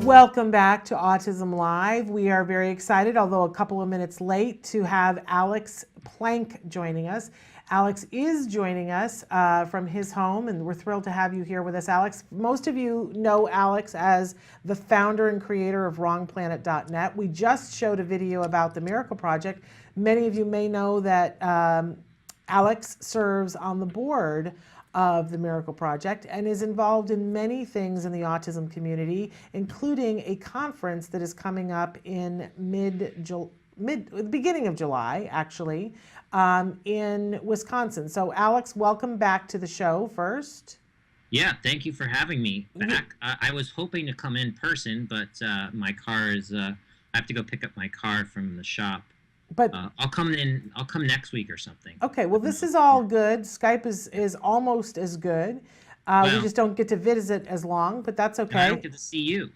Welcome back to Autism Live. We are very excited, although a couple of minutes late, to have Alex Plank joining us. Alex is joining us from his home, and we're thrilled to have you here with us, Alex. Most of you know Alex as the founder and creator of WrongPlanet.net. We just showed a video about the Miracle Project. Many of you may know that Alex serves on the board of the Miracle Project and is involved in many things in the autism community, including a conference that is coming up in the beginning of July, actually, in Wisconsin. So Alex, welcome back to the show first. Yeah, thank you for having me back. I was hoping to come in person, but my car is, I have to go pick up my car from the shop. But I'll come next week or something. Okay, well, this is all good. Skype is almost as good. We just don't get to visit as long, but that's okay. I don't get to see you.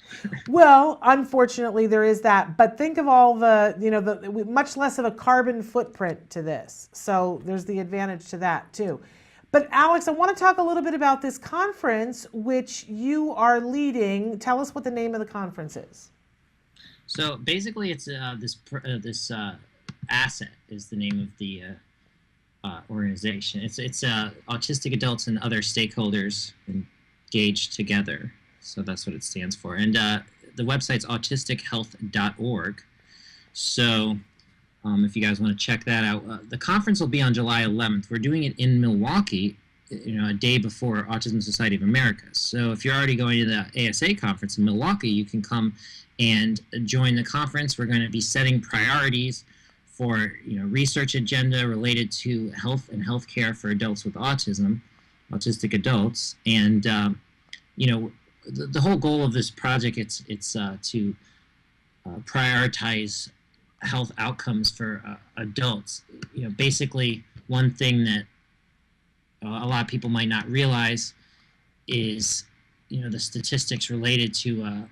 Well, unfortunately, there is that. But think of all the, much less of a carbon footprint to this. So there's the advantage to that too. But Alex, I want to talk a little bit about this conference, which you are leading. Tell us what the name of the conference is. So basically, it's this AASET is the name of the organization. It's Autistic Adults and Other Stakeholders Engaged Together. So that's what it stands for. And the website's autistichealth.org. So if you guys want to check that out, the conference will be on July 11th. We're doing it in Milwaukee, a day before Autism Society of America. So if you're already going to the ASA conference in Milwaukee, you can come and join the conference. We're going to be setting priorities for research agenda related to health and healthcare for adults with autism, autistic adults, and the whole goal of this project it's to prioritize health outcomes for adults. Basically, one thing that a lot of people might not realize is the statistics related to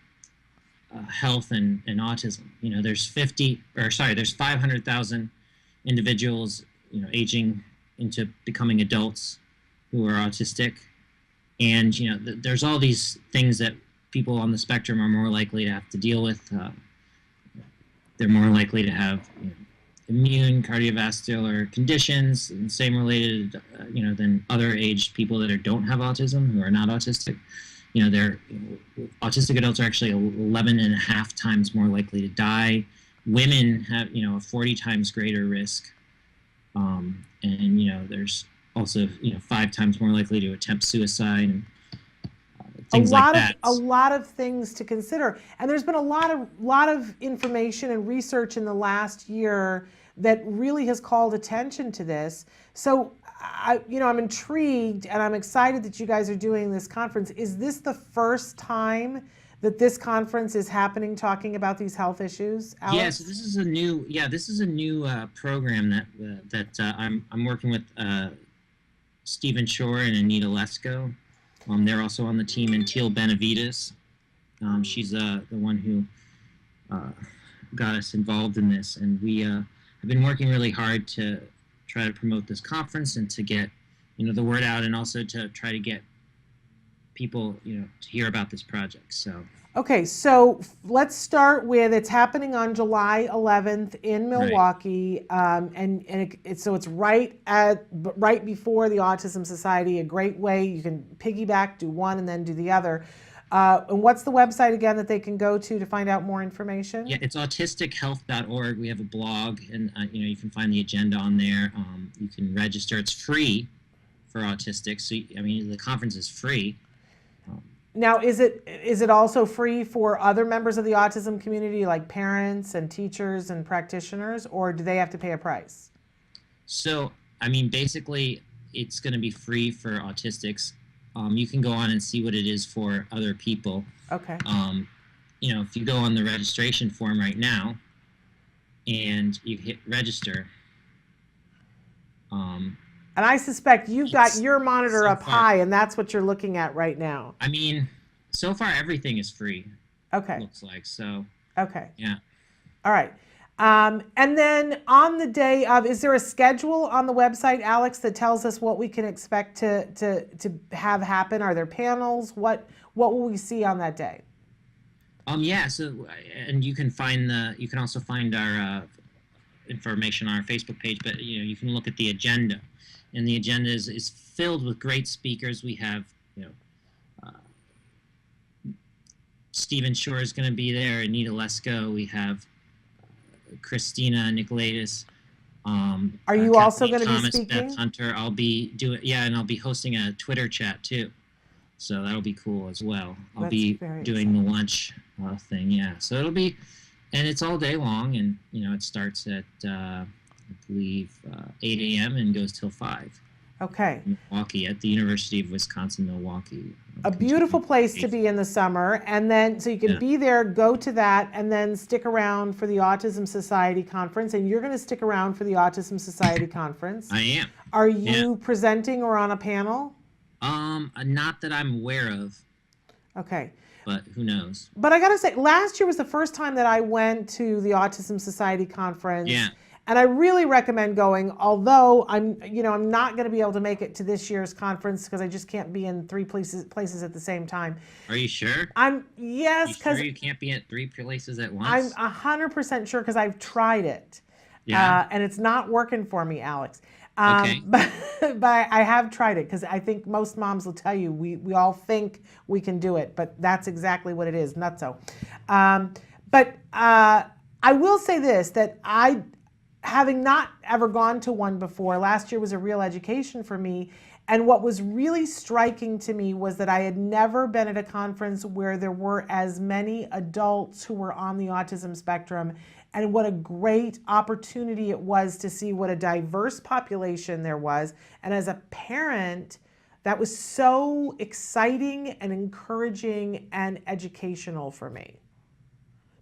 health and autism. There's 500,000 individuals, aging into becoming adults who are autistic, and there's all these things that people on the spectrum are more likely to have to deal with. They're more likely to have immune, cardiovascular conditions, and same related, than other aged people that don't have autism, who are not autistic. Autistic adults are actually 11.5 times more likely to die. Women have, a 40 times greater risk. And, there's also, 5 times more likely to attempt suicide and things like that. A lot of things to consider. And there's been a lot of information and research in the last year that really has called attention to this. So I'm intrigued and I'm excited that you guys are doing this conference. Is this the first time that this conference is happening, talking about these health issues, Alex? Yes, this is a new program that I'm working with Stephen Shore and Anita Lesko. They're also on the team, and Teal Benavides. She's the one who got us involved in this, and we have been working really hard to try to promote this conference and to get the word out, and also to try to get people to hear about this project. So okay, so let's start with, it's happening on July 11th in Milwaukee, right. So it's right before the Autism Society. A great way you can piggyback, do one and then do the other. And what's the website again that they can go to find out more information? Yeah, it's autistichealth.org. We have a blog, and you can find the agenda on there. You can register. It's free for autistics. So the conference is free. Now, is it also free for other members of the autism community, like parents and teachers and practitioners, or do they have to pay a price? So, basically, it's going to be free for autistics. You can go on and see what it is for other people. Okay. If you go on the registration form right now and you hit register. And I suspect you've got your monitor up high, and that's what you're looking at right now. So far everything is free. Okay. It looks like so. Okay. Yeah. All right. And then on the day of, is there a schedule on the website, Alex, that tells us what we can expect to have happen? Are there panels? What will we see on that day? Yeah. So, and you can also find our information on our Facebook page. But you can look at the agenda, and the agenda is filled with great speakers. We have uh, Stephen Shore is going to be there. Anita Lesko. We have Christina Nicolaitis. Are you also Kathleen going to be Thomas, speaking? Beth Hunter. I'll be and I'll be hosting a Twitter chat too. So that'll be cool as well. I'll be doing the lunch thing. Yeah. So it'll be, and it's all day long, and it starts at I believe 8 a.m. and goes till 5. Okay. Milwaukee, at the University of Wisconsin-Milwaukee. A beautiful place to be in the summer, and then so you can be there, go to that, and then stick around for the Autism Society Conference. And you're going to stick around for the Autism Society Conference. I am. Are you presenting or on a panel? Not that I'm aware of. Okay. But who knows? But I got to say, last year was the first time that I went to the Autism Society Conference. Yeah. And I really recommend going, although I'm not going to be able to make it to this year's conference because I just can't be in 3 places at the same time. Are you sure? Yes, because you can't be at 3 places at once? I'm 100% sure because I've tried it. Yeah. And it's not working for me, Alex. Okay. But I have tried it because I think most moms will tell you we all think we can do it, but that's exactly what it is, nutso. But I will say this, that having not ever gone to one before, last year was a real education for me. And what was really striking to me was that I had never been at a conference where there were as many adults who were on the autism spectrum, and what a great opportunity it was to see what a diverse population there was. And as a parent, that was so exciting and encouraging and educational for me.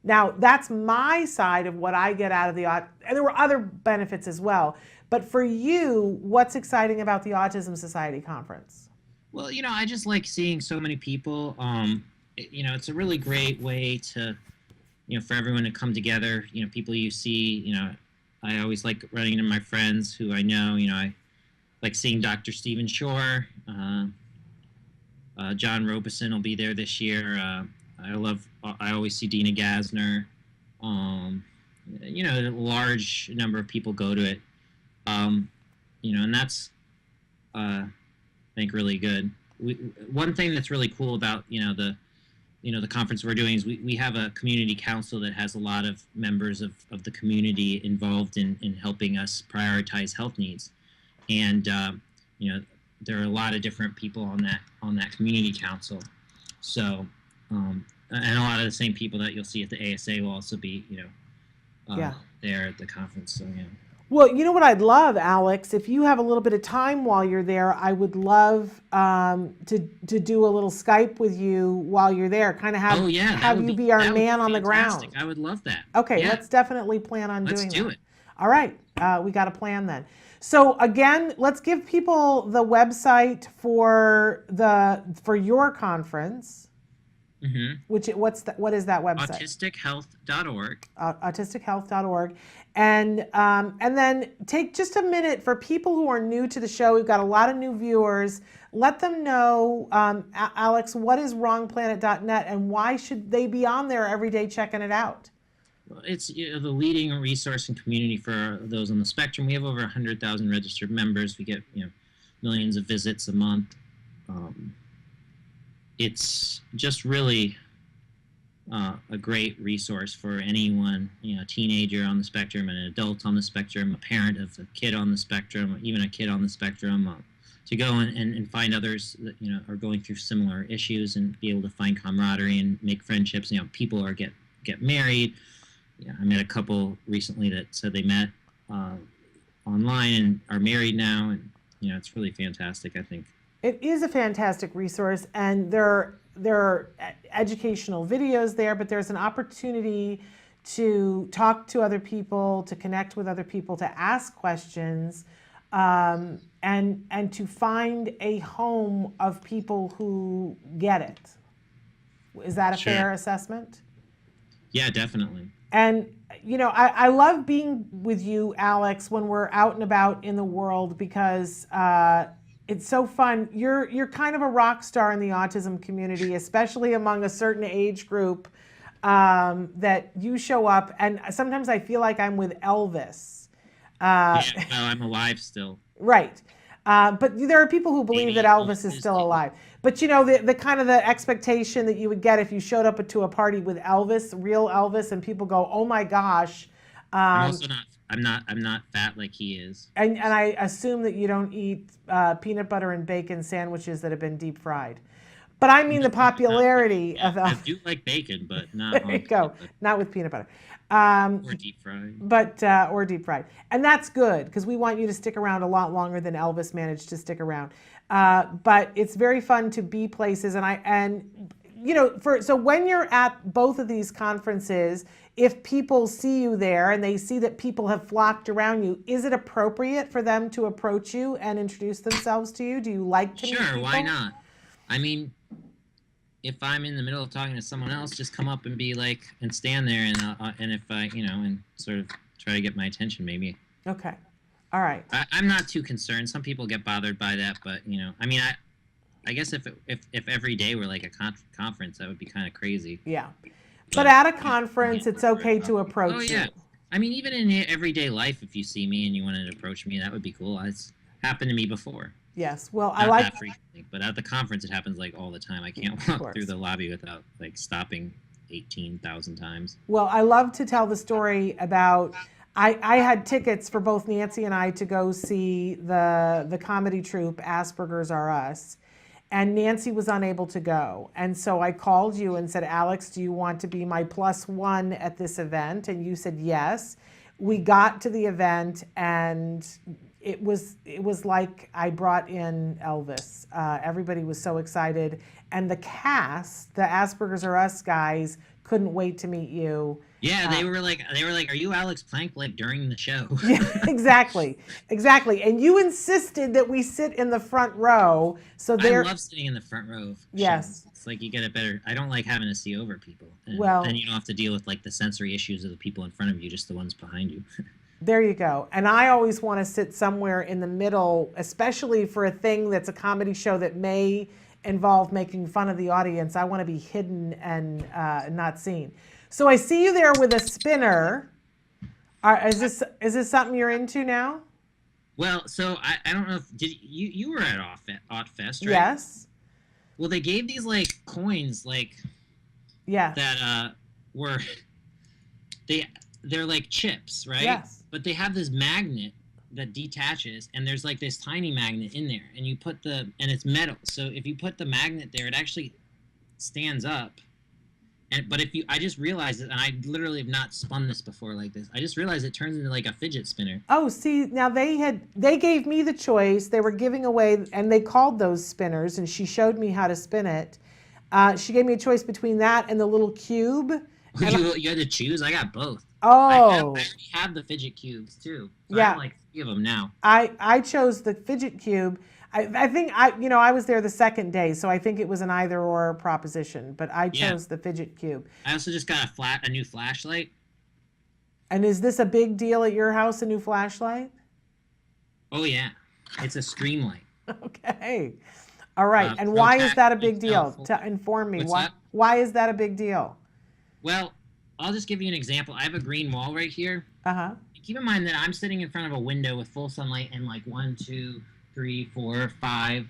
Now, that's my side of what I get out of and there were other benefits as well. But for you, what's exciting about the Autism Society Conference? Well, I just like seeing so many people. It's a really great way to, for everyone to come together. People you see, I always like running into my friends who I know. I like seeing Dr. Stephen Shore. John Robeson will be there this year. I always see Dina Gasner. A large number of people go to it. And that's, I think, really good. One thing that's really cool about, the conference we're doing is we have a community council that has a lot of members of the community involved in helping us prioritize health needs. And, there are a lot of different people on that community council. So, and a lot of the same people that you'll see at the ASA will also be, there at the conference. So, yeah. Well, you know what I'd love, Alex? If you have a little bit of time while you're there, I would love to do a little Skype with you while you're there. Kind of have you be our man on the ground. I would love that. Okay, let's definitely plan on doing that. Let's do it. All right, we got a plan then. So again, let's give people the website for your conference. Mm-hmm. What is that website? AutisticHealth.org. AutisticHealth.org, and then take just a minute for people who are new to the show. We've got a lot of new viewers. Let them know, Alex, what is WrongPlanet.net and why should they be on there every day checking it out? Well, it's the leading resource and community for those on the spectrum. We have over 100,000 registered members. We get millions of visits a month. It's just really a great resource for anyone, a teenager on the spectrum, an adult on the spectrum, a parent of a kid on the spectrum, even a kid on the spectrum, to go and find others that are going through similar issues and be able to find camaraderie and make friendships. People get married. I met a couple recently that said they met online and are married now, and it's really fantastic, I think. It is a fantastic resource, and there are educational videos there, but there's an opportunity to talk to other people, to connect with other people, to ask questions, and to find a home of people who get it. Is that a fair assessment? Yeah, definitely. And, I love being with you, Alex, when we're out and about in the world because it's so fun. You're kind of a rock star in the autism community, especially among a certain age group. that you show up, and sometimes I feel like I'm with Elvis. Yeah, well, I'm alive still. Right. But there are people who believe that 80 Elvis is is still the- alive. But you know, the kind of the expectation that you would get if you showed up to a party with Elvis, real Elvis, and people go, "Oh my gosh." I'm Um, also not. I'm not fat like he is. and I assume that you don't eat peanut butter and bacon sandwiches that have been deep fried. But I mean the popularity of I Elvis. do like bacon, but not There on you go. peanut butter Not with peanut butter. or deep fried. But or deep fried, and that's good because we want you to stick around a lot longer than Elvis managed to stick around. But it's very fun to be places, and you know, so when you're at both of these conferences, if people see you there and they see that people have flocked around you, is it appropriate for them to approach you and introduce themselves to you? Do you like to meet Sure, people? why not? I mean, if I'm in the middle of talking to someone else, just come up and be like, and stand there, and if I, and sort of try to get my attention, maybe. Okay. All right. I'm not too concerned. Some people get bothered by that, but I mean, I guess if every day were like a conference, that would be kind of crazy. Yeah. But at a conference, it's okay to approach Oh you. yeah. I mean, even in everyday life, if you see me and you wanted to approach me, that would be cool. It's happened to me before. Yes. Well, Not I like. that frequently, but at the conference, it happens like all the time. I can't Of walk through course. the lobby without like stopping 18,000 times. Well, I love to tell the story about. I had tickets for both Nancy and I to go see the comedy troupe Asperger's Are Us, and Nancy was unable to go. And so I called you and said, Alex, do you want to be my +1 at this event? And you said yes. We got to the event, and it was like I brought in Elvis. Everybody was so excited, and the cast, the Asperger's Are Us guys, couldn't wait to meet you. Yeah, they were like, are you Alex Plank like during the show? Yeah, exactly. And you insisted that we sit in the front row. So I love sitting in the front row. Of yes, shows. It's like you get a better. I don't like having to see over people. And well, then you don't have to deal with like the sensory issues of the people in front of you, just the ones behind you. there you go. And I always want to sit somewhere in the middle, especially for a thing that's a comedy show that may involve making fun of the audience. I want to be hidden and not seen. So I see you there with a spinner. Is this something you're into now? Well, so I don't know if you were at Autfest, right? Yes. Well, they gave these like coins like Yeah. that were they're like chips, right? Yes. But they have this magnet that detaches, and there's like this tiny magnet in there, and it's metal. So if you put the magnet there, it actually stands up. But I just realized it, and I literally have not spun this before like this. I just realized it turns into like a fidget spinner. Oh, see, now they gave me the choice. They were giving away, and they called those spinners, and she showed me how to spin it. She gave me a choice between that and the little cube. You had to choose? I got both. Oh. I already have the fidget cubes too. So yeah. I have like 3 of them now. I chose the fidget cube. I think I was there the second day, so I think it was an either or proposition, but I chose the fidget cube. I also just got a new flashlight. And is this a big deal at your house, a new flashlight? Oh yeah, it's a stream light. Okay. All right. And why is that a big deal? To inform me. What's that? Why is that a big deal? Well, I'll just give you an example. I have a green wall right here. Uh-huh. Keep in mind that I'm sitting in front of a window with full sunlight and like 1, 2, 3, 4, 5,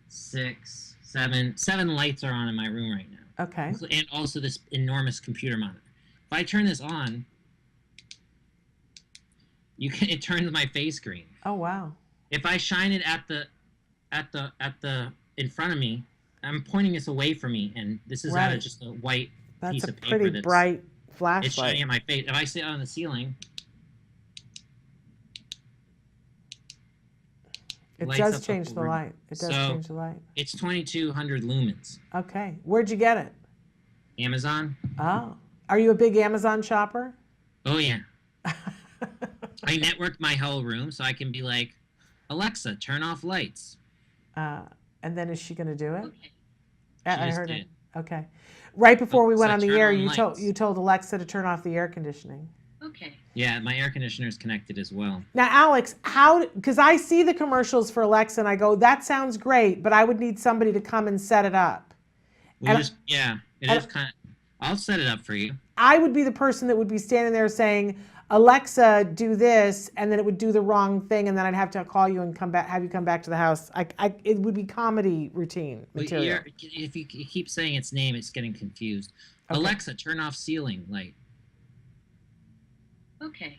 6, 7 lights are on in my room right now. Okay. And also this enormous computer monitor. If I turn this on, it turns my face green. Oh wow. If I shine it at the in front of me, I'm pointing this away from me, and this is out of just a white piece of paper. That's a pretty bright flashlight. It's shining at my face. If I sit on the ceiling, it does change the light. It does change the light. It's 2,200 lumens. Okay. Where'd you get it? Amazon. Oh. Are you a big Amazon shopper? Oh yeah. I networked my whole room so I can be like, Alexa, turn off lights. And then is she going to do it? Okay. I heard it. Okay. Right before we went on the air, you told Alexa to turn off the air conditioning. Okay. Yeah, my air conditioner is connected as well. Now, Alex, because I see the commercials for Alexa and I go, that sounds great, but I would need somebody to come and set it up. It is kind of. I'll set it up for you. I would be the person that would be standing there saying, Alexa, do this, and then it would do the wrong thing, and then I'd have to call you and come back, have you come back to the house. It would be comedy routine But material. if you keep saying its name, it's getting confused. Okay. Alexa, turn off ceiling light. Okay.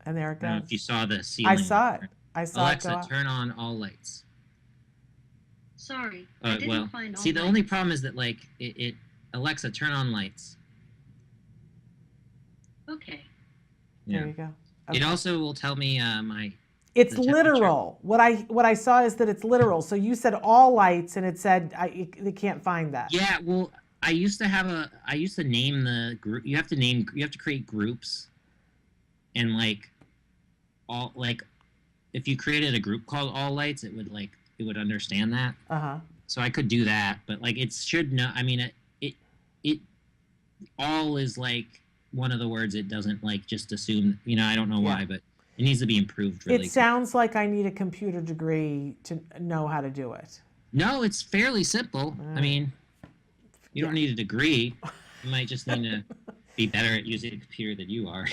And there it I don't know goes. if you saw the ceiling. I saw it. I saw it go Alexa, off. turn on all lights. Sorry, I didn't Well, find all see, the lights. only problem is that like Alexa, turn on lights. Okay. There you go. Okay. It also will tell me It's the temperature. literal. What I saw is that it's literal. So you said all lights, and it said they can't find that. Yeah, well, I used to name the group. You have to create groups, and like if you created a group called All Lights, it would understand that. Uh-huh. So I could do that, but like it should know. I mean, it all is like one of the words. It doesn't like just assume. I don't know why, but it needs to be improved. Really. It sounds like I need a computer degree to know how to do it. No, it's fairly simple. I mean, you don't need a degree. You might just need to be better at using a computer than you are.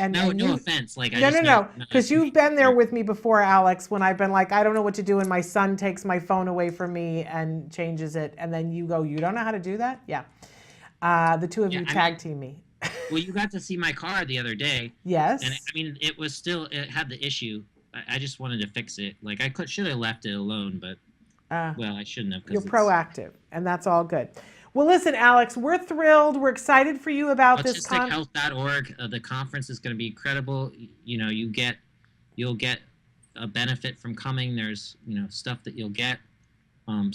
No offense. Like No. Because you've been there with me before, Alex, when I've been like, I don't know what to do, and my son takes my phone away from me and changes it, and then you go, you don't know how to do that? Yeah. The two of you tag team me. Well, you got to see my car the other day. Yes. And I mean, it had the issue. I just wanted to fix it. Like I should have left it alone, but well, I shouldn't have. You're proactive, and that's all good. Well, listen, Alex, we're thrilled. We're excited for you about this AutisticHealth.org. The conference is going to be incredible. You'll get a benefit from coming. There's stuff that you'll get. And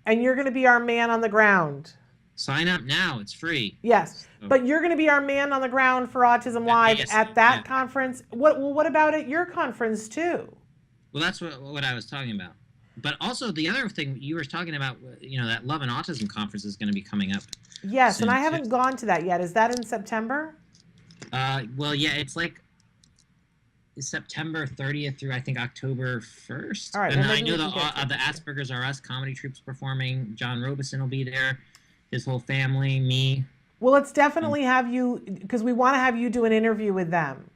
you're going to be our man on the ground. Sign up now. It's free. Yes, but you're going to be our man on the ground for Autism Live at that conference. What about at your conference too? Well, that's what I was talking about. But also the other thing you were talking about, that Love and Autism conference is going to be coming up. Yes, and I haven't gone to that yet. Is that in September? Well, yeah, it's like September 30th through I think October 1st. All right, and I know the Asperger's R Us comedy troupe's performing. John Robeson will be there, his whole family, me. Well, let's definitely have you, because we want to have you do an interview with them.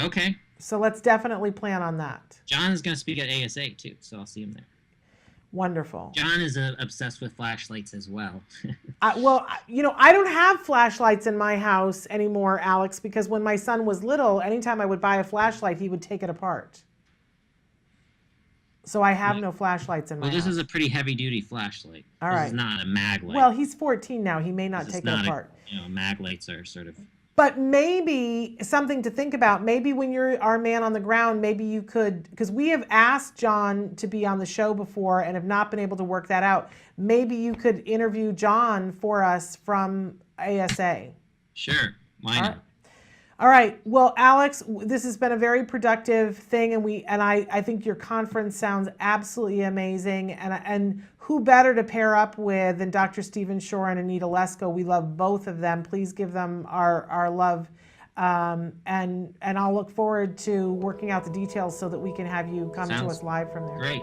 Okay. So let's definitely plan on that. John is going to speak at ASA too, so I'll see him there. Wonderful. John is obsessed with flashlights as well. Well, I don't have flashlights in my house anymore, Alex, because when my son was little, anytime I would buy a flashlight, he would take it apart. So I have no flashlights in my house. Well, this is a pretty heavy-duty flashlight. All right. This is not a mag light. Well, he's 14 now. He may not take it apart. Mag lights are sort of... But maybe something to think about, maybe when you're our man on the ground, maybe you could, because we have asked John to be on the show before and have not been able to work that out. Maybe you could interview John for us from ASA. Sure. Why not? All right. Well, Alex, this has been a very productive thing, and I think your conference sounds absolutely amazing. And who better to pair up with than Dr. Stephen Shore and Anita Lesko? We love both of them. Please give them our love, and I'll look forward to working out the details so that we can have you come to us live from there. Great.